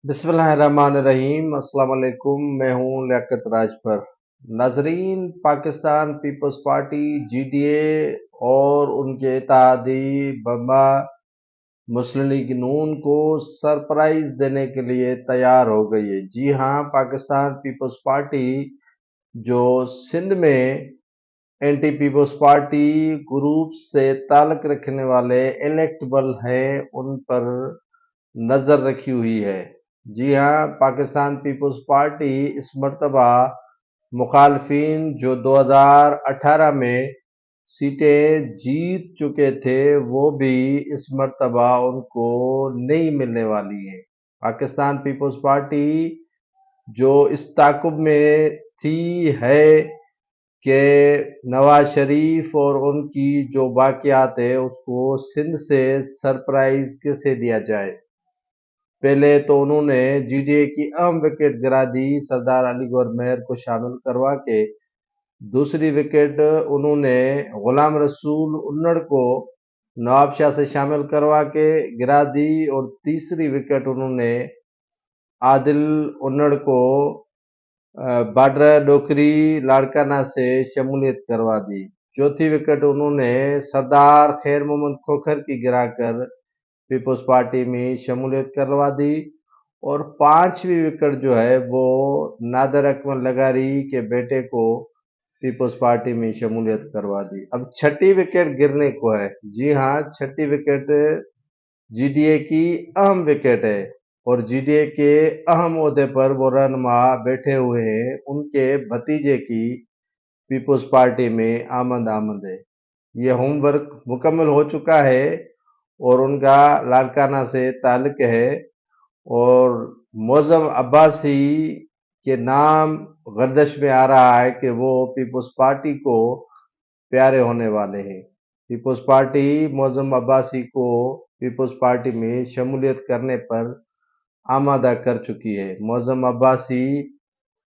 बिस्मिल्लाहिर्रहमानिर्रहीम। अस्सलाम वालेकुम। मैं हूं लियाकत राजपर। नाजरीन, पाकिस्तान पीपल्स पार्टी जीडीए और उनके इत्तेहादी बमा मुस्लिम लीग नून को सरप्राइज देने के लिए तैयार हो गई है। जी हां, पाकिस्तान पीपल्स पार्टी जो सिंध में एंटी पीपल्स पार्टी ग्रुप से ताल्लुक रखने वाले इलेक्टेबल हैं, उन पर नज़र रखी हुई है। जी हाँ, पाकिस्तान पीपल्स पार्टी इस मर्तबा मुखालफिन जो 2018 में सीटें जीत चुके थे, वो भी इस मर्तबा उनको नहीं मिलने वाली है। पाकिस्तान पीपल्स पार्टी जो इस ताक़ुब में थी है कि नवाज शरीफ और उनकी जो बाकियात है उसको सिंध से सरप्राइज कैसे दिया जाए। पहले तो उन्होंने जीडीए की अहम विकेट गिरा दी सरदार अली गौहर मेहर को शामिल करवा के। दूसरी विकेट उन्होंने गुलाम रसूल उन्नड़ को नवाब शाह से शामिल करवा के गिरा दी और तीसरी विकेट उन्होंने आदिल उन्नड़ को बाड्रा डोकरी लाड़काना से शमूलियत करवा दी। चौथी विकेट उन्होंने सरदार खैर मोहम्मद खोखर की गिराकर पीपल्स पार्टी में शमूलियत करवा दी और पांचवी विकेट जो है वो नादर अकमल लगारी के बेटे को पीपल्स पार्टी में शमूलियत करवा दी। अब छठी विकेट गिरने को है। जी हाँ, छठी विकेट जीडीए की अहम विकेट है और जीडीए के अहम ओहदे पर वो रहनुमा बैठे हुए हैं, उनके भतीजे की पीपल्स पार्टी में आमद है। ये होमवर्क मुकम्मल हो चुका है और उनका लाड़काना से ताल्लुक है और मौज़म अब्बासी के नाम गर्दश में आ रहा है कि वो पीपल्स पार्टी को प्यारे होने वाले हैं। पीपल्स पार्टी मौज़म अब्बासी को पीपल्स पार्टी में शमूलियत करने पर आमादा कर चुकी है। मौज़म अब्बासी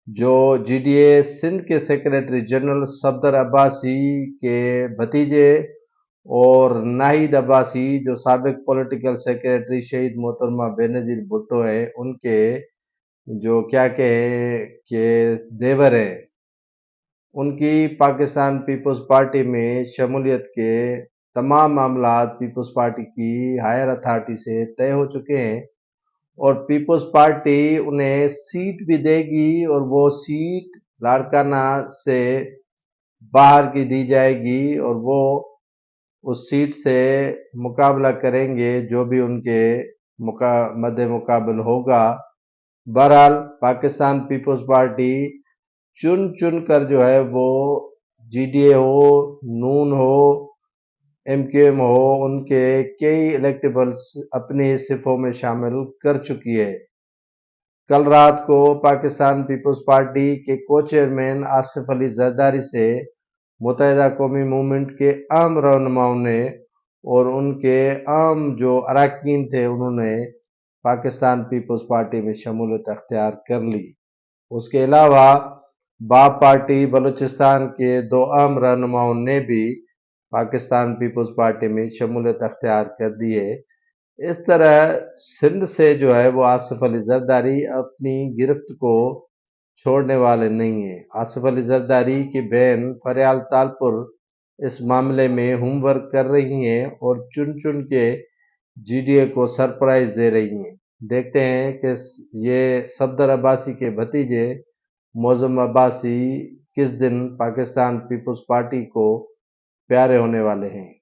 जो जीडीए सिंध के सेक्रेटरी जनरल सफदर अब्बासी के भतीजे और नाहिद अब्बासी जो साबिक पॉलिटिकल सेक्रेटरी शहीद मोहतरमा बेनज़ीर भुट्टो है, उनके जो क्या कहे कि देवर है, उनकी पाकिस्तान पीपल्स पार्टी में शमूलियत के तमाम मामलात पीपल्स पार्टी की हायर अथॉरिटी से तय हो चुके हैं और पीपल्स पार्टी उन्हें सीट भी देगी और वो सीट लाड़काना से बाहर की दी जाएगी और वो उस सीट से मुकाबला करेंगे जो भी उनके मद्दे मुकाबल होगा। बहरहाल पाकिस्तान पीपल्स पार्टी चुन चुन कर जो है वो जीडीए हो, नून हो, एमक्यूएम हो, उनके कई इलेक्टेबल्स अपनी सिफों में शामिल कर चुकी है। कल रात को पाकिस्तान पीपल्स पार्टी के को चेयरमैन आसिफ अली जरदारी से मुत्तहिदा कौमी मूवमेंट के अहम रहनुमाओं ने और उनके अहम जो अरकान थे, उन्होंने पाकिस्तान पीपल्स पार्टी में शमूलियत अख्तियार कर ली। उसके अलावा बाप पार्टी बलूचिस्तान के दो अहम रहनुमाओं ने भी पाकिस्तान पीपल्स पार्टी में शमूलियत अख्तियार कर दी है। इस तरह सिंध से जो है वो आसिफ अली जरदारी अपनी गिरफ्त को छोड़ने वाले नहीं हैं। आसिफ अली जरदारी की बहन फरियाल तालपुर इस मामले में होमवर्क कर रही हैं और चुन चुन के जीडीए को सरप्राइज दे रही हैं। देखते हैं कि ये सफदर अब्बासी के भतीजे मौज़म अब्बासी किस दिन पाकिस्तान पीपल्स पार्टी को प्यारे होने वाले हैं।